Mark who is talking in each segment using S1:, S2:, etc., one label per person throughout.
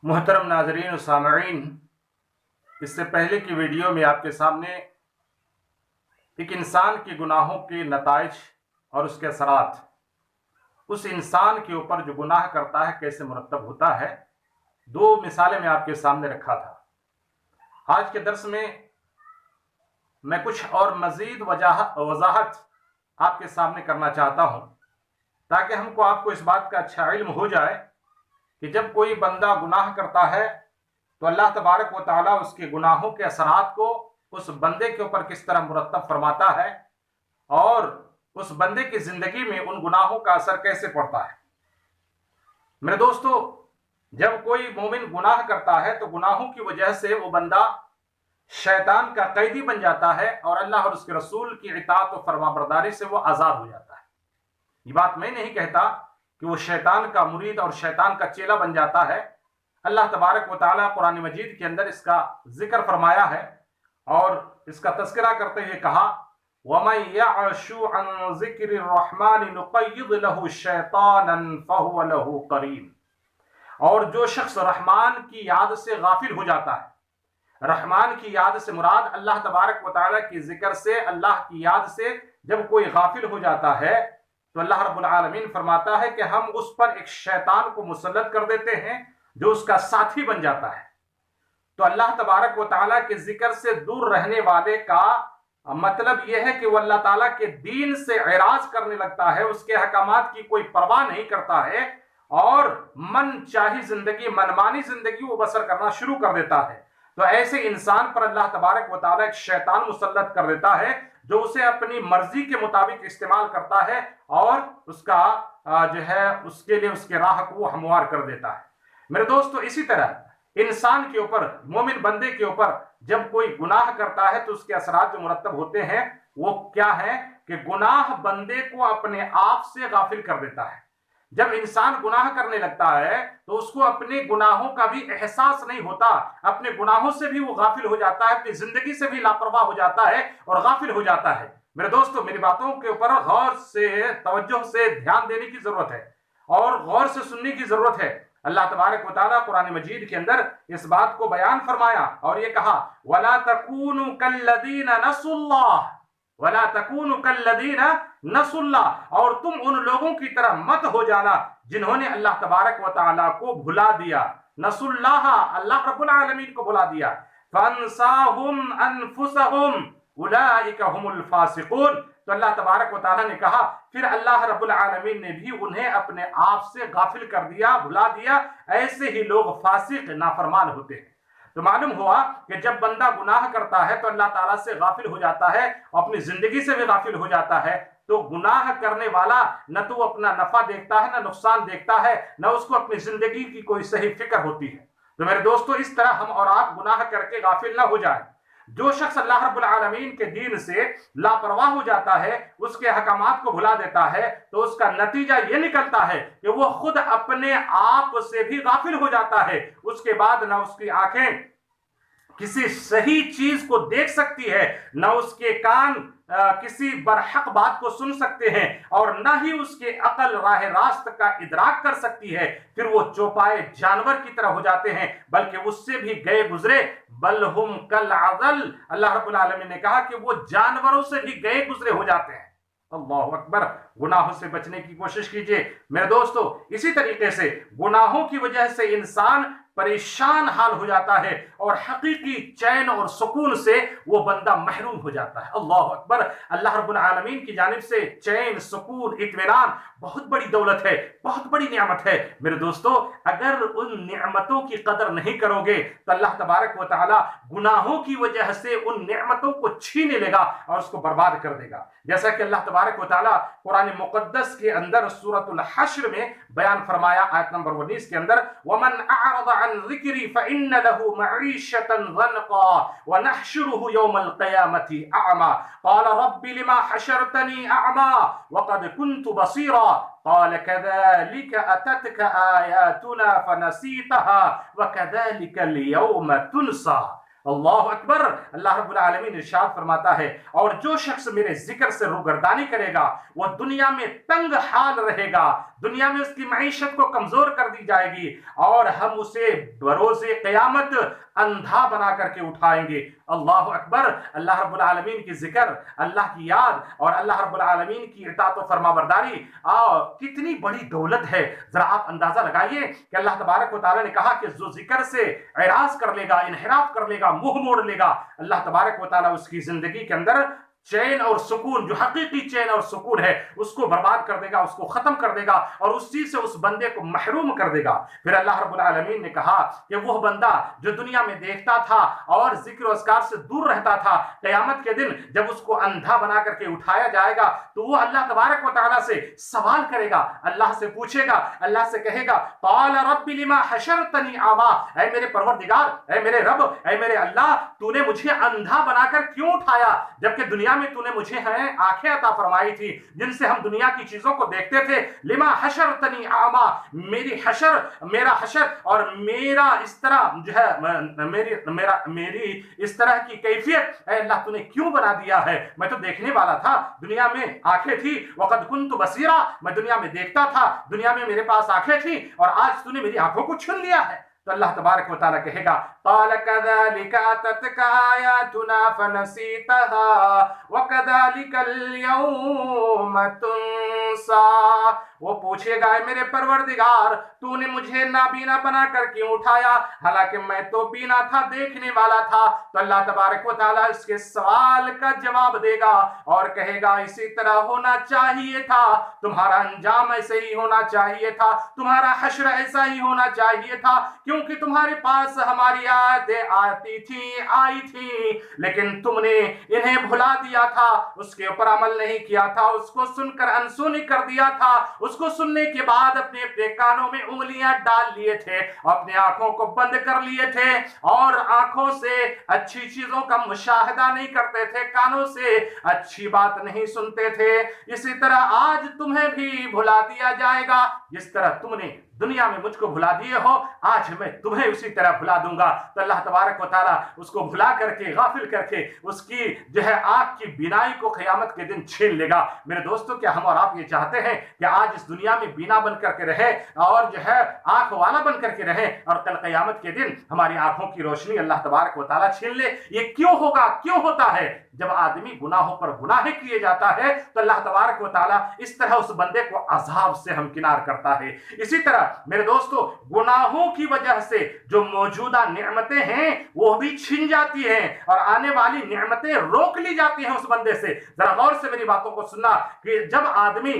S1: محترم ناظرین و سامعین، اس سے پہلے کی ویڈیو میں آپ کے سامنے ایک انسان کے گناہوں کے نتائج اور اس کے اثرات اس انسان کے اوپر جو گناہ کرتا ہے کیسے مرتب ہوتا ہے، دو مثالیں میں آپ کے سامنے رکھا تھا۔ آج کے درس میں میں کچھ اور مزید وضاحت آپ کے سامنے کرنا چاہتا ہوں تاکہ آپ کو اس بات کا اچھا علم ہو جائے کہ جب کوئی بندہ گناہ کرتا ہے تو اللہ تبارک و تعالیٰ اس کے گناہوں کے اثرات کو اس بندے کے اوپر کس طرح مرتب فرماتا ہے اور اس بندے کی زندگی میں ان گناہوں کا اثر کیسے پڑتا ہے۔ میرے دوستو، جب کوئی مومن گناہ کرتا ہے تو گناہوں کی وجہ سے وہ بندہ شیطان کا قیدی بن جاتا ہے اور اللہ اور اس کے رسول کی اطاعت و فرما برداری سے وہ آزاد ہو جاتا ہے۔ یہ بات میں نہیں کہتا کہ وہ شیطان کا مرید اور شیطان کا چیلا بن جاتا ہے۔ اللہ تبارک و تعالیٰ قرآن مجید کے اندر اس کا ذکر فرمایا ہے اور اس کا تذکرہ کرتے ہوئے کہا وَمَن يَعْشُ عَن ذِكْرِ الرَّحْمَنِ نُقَيِّضْ لَهُ شَيْطَانًا فَهُوَ لَهُ قَرِينٌ، اور جو شخص رحمان کی یاد سے غافل ہو جاتا ہے، رحمان کی یاد سے مراد اللہ تبارک و تعالیٰ کی ذکر سے، اللہ کی یاد سے جب کوئی غافل ہو جاتا ہے تو اللہ رب العالمین فرماتا ہے کہ ہم اس پر ایک شیطان کو مسلط کر دیتے ہیں جو اس کا ساتھی بن جاتا ہے۔ تو اللہ تبارک و تعالیٰ کے ذکر سے دور رہنے والے کا مطلب یہ ہے کہ وہ اللہ تعالیٰ کے دین سے اعراض کرنے لگتا ہے، اس کے احکامات کی کوئی پرواہ نہیں کرتا ہے اور من چاہی زندگی، منمانی زندگی وہ بسر کرنا شروع کر دیتا ہے۔ تو ایسے انسان پر اللہ تبارک و تعالیٰ ایک شیطان مسلط کر دیتا ہے جو اسے اپنی مرضی کے مطابق استعمال کرتا ہے اور اس کا اس کے لیے اس کے راہ کو وہ ہموار کر دیتا ہے۔ میرے دوستو، اسی طرح انسان کے اوپر، مومن بندے کے اوپر جب کوئی گناہ کرتا ہے تو اس کے اثرات جو مرتب ہوتے ہیں وہ کیا ہے کہ گناہ بندے کو اپنے آپ سے غافل کر دیتا ہے۔ جب انسان گناہ کرنے لگتا ہے تو اس کو اپنے گناہوں کا بھی احساس نہیں ہوتا، اپنے گناہوں سے بھی وہ غافل ہو جاتا ہے، اپنی زندگی سے بھی لاپرواہ ہو جاتا ہے اور غافل ہو جاتا ہے۔ میرے دوستو، میری باتوں کے اوپر غور سے، توجہ سے دھیان دینے کی ضرورت ہے اور غور سے سننے کی ضرورت ہے۔ اللہ تبارک و تعالیٰ قرآن مجید کے اندر اس بات کو بیان فرمایا اور یہ کہا وَلَا تَكُونُوا كَالَّذِينَ نَسُوا اللَّهَ وَلَا تَكُونُوا كَالَّذِينَ نَسُوا اللَّهَ، اور تم ان لوگوں کی طرح مت ہو جانا جنہوں نے اللہ تبارک و تعالیٰ کو بھلا دیا۔ نسوا اللہ، اللہ رب العالمین کو بھلا دیا۔ فَأَنسَاهُمْ أَنفُسَهُمْ أُولَئِكَ هُمُ الْفَاسِقُونَ، تو اللہ تبارک و تعالیٰ نے کہا پھر اللہ رب العالمین نے بھی انہیں اپنے آپ سے غافل کر دیا، بھلا دیا۔ ایسے ہی لوگ فاسق، نافرمان ہوتے ہیں۔ تو معلوم ہوا کہ جب بندہ گناہ کرتا ہے تو اللہ تعالیٰ سے غافل ہو جاتا ہے اور اپنی زندگی سے بھی غافل ہو جاتا ہے۔ تو گناہ کرنے والا نہ تو اپنا نفع دیکھتا ہے، نہ نقصان دیکھتا ہے، نہ اس کو اپنی زندگی کی کوئی صحیح فکر ہوتی ہے۔ تو میرے دوستو، اس طرح ہم اور آپ گناہ کر کے غافل نہ ہو جائیں۔ جو شخص اللہ رب العالمین کے دین سے لاپرواہ ہو جاتا ہے، اس کے احکامات کو بھلا دیتا ہے، تو اس کا نتیجہ یہ نکلتا ہے کہ وہ خود اپنے آپ سے بھی غافل ہو جاتا ہے۔ اس کے بعد نہ اس کی آنکھیں کسی صحیح چیز کو دیکھ سکتی ہے، نہ اس کے کان کسی برحق بات کو سن سکتے ہیں اور نہ ہی اس کے عقل راہ راست کا ادراک کر سکتی ہے۔ پھر وہ چوپائے جانور کی طرح ہو جاتے ہیں، بلکہ اس سے بھی گئے گزرے، بل ہم کالعضل، اللہ رب العالمین نے کہا کہ وہ جانوروں سے بھی گئے گزرے ہو جاتے ہیں۔ اللہ اکبر! گناہوں سے بچنے کی کوشش کیجئے میرے دوستو۔ اسی طریقے سے گناہوں کی وجہ سے انسان پریشان حال ہو جاتا ہے اور حقیقی چین اور سکون سے وہ بندہ محروم ہو جاتا ہے۔ اللہ اکبر! اللہ رب العالمین کی جانب سے چین، سکون، اطمینان بہت بڑی دولت ہے، بہت بڑی نعمت ہے۔ میرے دوستو، اگر ان نعمتوں کی قدر نہیں کرو گے تو اللہ تبارک و تعالی گناہوں کی وجہ سے ان نعمتوں کو چھین لے گا اور اس کو برباد کر دے گا۔ جیسا کہ اللہ تبارک و تعالی قرآن مقدس کے اندر سورۃ الحشر میں بیان فرمایا، آیت نمبر 19 کے اندر وَمَنْ أَعْرَضَ عَنْ ذِكْرِي فَإِنَّ لَهُ مَعِيشَةً ضَنْقًا وَنَحْشُرُهُ يَوْمَ الْقِيَامَةِ أَعْمَى قَالَ رَبِّ لِمَا حَشَرْتَنِي أَعْمَى وَقَدْ كُنْتُ بَصِيرًا قَالَ كَذَلِكَ أَتَتْكَ آيَاتُنَا فَنَسِيتَهَا وَكَذَلِكَ الْيَوْمَ تُنْسَى۔ اللہ اکبر! اللہ رب العالمین ارشاد فرماتا ہے، اور جو شخص میرے ذکر سے روگردانی کرے گا وہ دنیا میں تنگ حال رہے گا، دنیا میں اس کی معیشت کو کمزور کر دی جائے گی اور ہم اسے بروز قیامت اندھا بنا کر کے اٹھائیں گے۔ اللہ اکبر، اللہ رب العالمین کی ذکر، اللہ کی یاد اور اللہ رب العالمین کی اطاعت و فرما برداری کتنی بڑی دولت ہے۔ ذرا آپ اندازہ لگائیے کہ اللہ تبارک و تعالیٰ نے کہا کہ جو ذکر سے اعراض کر لے گا، انحراف کر لے گا، منہ موڑ لے گا، اللہ تبارک و تعالیٰ اس کی زندگی کے اندر چین اور سکون، جو حقیقی چین اور سکون ہے، اس کو برباد کر دے گا، اس کو ختم کر دے گا اور اس چیز سے اس بندے کو محروم کر دے گا۔ پھر اللہ رب العالمین نے کہا کہ وہ بندہ جو دنیا میں دیکھتا تھا اور ذکر و اذکار سے دور رہتا تھا، قیامت کے دن جب اس کو اندھا بنا کر کے اٹھایا جائے گا تو وہ اللہ تبارک و تعالیٰ سے سوال کرے گا، اللہ سے پوچھے گا، اللہ سے کہے گا قال رب لما حشرتنی اعما، اے میرے پروردگار، اے میرے رب، اے میرے اللہ، تو نے مجھے اندھا بنا کر کیوں اٹھایا جبکہ دنیا میں تو نے مجھے آنکھیں عطا فرمائی تھی جن سے ہم دنیا کی چیزوں کو دیکھتے تھے۔ لما حشرتنی اعما، میرا حشر اور میرا اس طرح جو ہے میری اس طرح کی کیفیت اے اللہ تو نے کیوں بنا دیا ہے؟ میں تو دیکھنے والا تھا، دنیا میں آنکھیں تھی، وقد کنت بصیرا، میں دنیا میں دیکھتا تھا، دنیا میں میرے پاس آنکھیں تھی اور آج تو نے میری آنکھوں کو چھین لیا ہے۔ تو اللہ تبارک و تعالیٰ کہے گا قال كذلك أتتك آياتنا فنسيتها وكذلك اليوم تنسى، وہ پوچھے گا اے میرے پروردگار تو نے مجھے نابینا بنا کر کیوں اٹھایا حالانکہ میں تو بینا تھا، دیکھنے والا تھا۔ تو اللہ تبارک و تعالیٰ اس کے سوال کا جواب دے گا اور کہے گا اسی طرح ہونا چاہیے تھا، تمہارا انجام ایسے ہی ہونا چاہیے تھا، تمہارا حشر ایسا ہی ہونا چاہیے تھا، کیونکہ تمہارے پاس ہماری آیتیں آئی تھی لیکن تم نے انہیں بھلا دیا تھا، اس کے اوپر عمل نہیں کیا تھا، اس کو سن کر انسونی کر دیا تھا، اس کو سننے کے بعد اپنے اپنے کانوں میں انگلیاں ڈال لیے تھے، اپنے آنکھوں کو بند کر لیے تھے اور آنکھوں سے اچھی چیزوں کا مشاہدہ نہیں کرتے تھے، کانوں سے اچھی بات نہیں سنتے تھے۔ اسی طرح آج تمہیں بھی بھلا دیا جائے گا، جس طرح تم نے دنیا میں مجھ کو بھلا دیے ہو آج میں تمہیں اسی طرح بھلا دوں گا۔ تو اللہ تبارک و تعالیٰ اس کو بھلا کر کے، غافل کر کے اس کی جو ہے آنکھ کی بینائی کو قیامت کے دن چھین لے گا۔ میرے دوستو، کیا ہم اور آپ یہ چاہتے ہیں کہ آج اس دنیا میں بینا بن کر کے رہے اور جو ہے آنکھ والا بن کر کے رہے اور کل قیامت کے دن ہماری آنکھوں کی روشنی اللہ تبارک و تعالیٰ چھین لے؟ یہ کیوں ہوگا؟ کیوں ہوتا ہے؟ جب آدمی گناہوں پر گناہ کیے جاتا ہے تو اللہ تبارک و تعالیٰ اس طرح اس بندے کو عذاب سے ہمکنار کرتا ہے۔ اسی طرح میرے دوستو، گناہوں کی وجہ سے جو موجودہ نعمتیں ہیں وہ بھی چھن جاتی ہیں اور آنے والی نعمتیں روک لی جاتی ہیں اس بندے سے۔ ذرا غور سے میری باتوں کو سننا کہ جب آدمی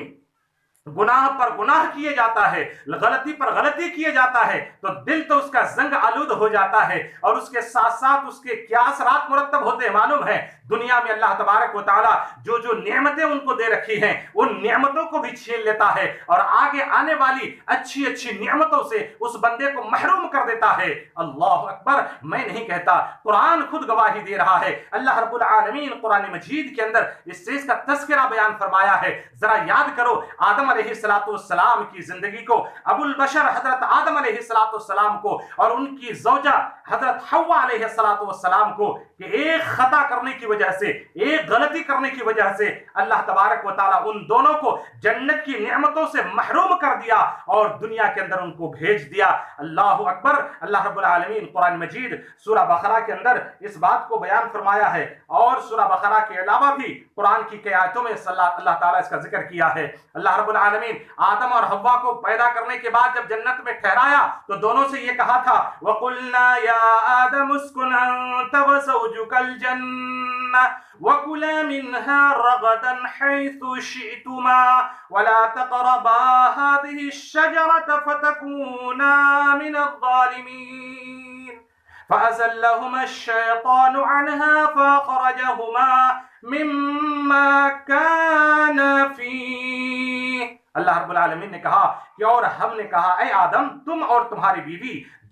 S1: گناہ پر گناہ کیے جاتا ہے، غلطی پر غلطی کیے جاتا ہے تو دل تو اس کا زنگ آلود ہو جاتا ہے اور اس کے ساتھ ساتھ اس کے کیا اثرات مرتب ہوتے ہیں معلوم ہے؟ دنیا میں اللہ تبارک و تعالیٰ جو نعمتیں ان کو دے رکھی ہیں ان نعمتوں کو بھی چھین لیتا ہے اور آگے آنے والی اچھی اچھی نعمتوں سے اس بندے کو محروم کر دیتا ہے۔ اللہ اکبر، میں نہیں کہتا، قرآن خود گواہی دے رہا ہے۔ اللہ رب العالمین قرآن مجید کے اندر اس چیز کا تذکرہ بیان فرمایا ہے۔ ذرا یاد کرو آدم علیہ السلام کی زندگی کو، ابو البشر حضرت آدم علیہ السلام کو اور ان کی زوجہ حضرت حوا علیہ السلام کو کہ ایک خطا کرنے کی وجہ سے، ایک غلطی کرنے کی وجہ سے اللہ تبارک و تعالیٰ ان دونوں کو جنت کی نعمتوں سے محروم کر دیا اور دنیا کے اندر ان کو بھیج دیا۔ اللہ اکبر، اللہ رب العالمین قرآن مجید سورہ بقرہ کے اندر اس بات کو بیان فرمایا ہے اور سورہ بقرہ کے علاوہ بھی قرآن کی کئی آیتوں میں اللہ تعالیٰ اس کا ذکر کیا ہے۔ اللہ رب العالمین آدم اور حوا کو پیدا کرنے کے بعد جب جنت میں ٹھہرایا تو دونوں سے یہ کہا تھا وَقُلْنَا يَا آدَمُ اسْكُنْ أَنْتَ وَزَوْجُكَ الْجَنَّةَ وَكُلَا مِنْهَا رَغَدًا حَيْثُ شِئْتُمَا وَلَا تَقْرَبَا هَٰذِهِ الشَّجَرَةَ فَتَكُونَا مِنَ الظَّالِمِينَ فَأَزَلَّهُمَا الشَّيْطَانُ عَنْهَا فَأَخْرَجَهُمَا مِمَّا كَانَ فِيهِ۔ اللہ رب العالمین نے کہا کہ اور ہم نے کہا اے آدم، تم اور تمہاری بیوی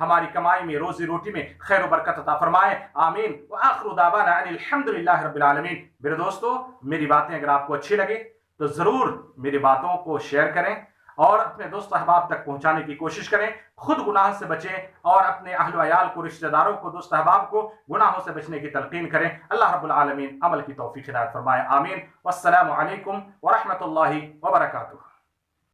S1: ہماری کمائی میں، روزی روٹی میں خیر و برکت عطا فرمائے، آمین۔ وآخر دعوانا ان الحمدللہ رب العالمین۔ میرے دوستو، میری باتیں اگر آپ کو اچھی لگے تو ضرور میری باتوں کو شیئر کریں اور اپنے دوست احباب تک پہنچانے کی کوشش کریں، خود گناہ سے بچیں اور اپنے اہل و عیال کو، رشتہ داروں کو، دوست احباب کو گناہوں سے بچنے کی تلقین کریں۔ اللہ رب العالمین عمل کی توفیق عنایت فرمائے، آمین۔ والسلام علیکم ورحمۃ اللہ وبرکاتہ۔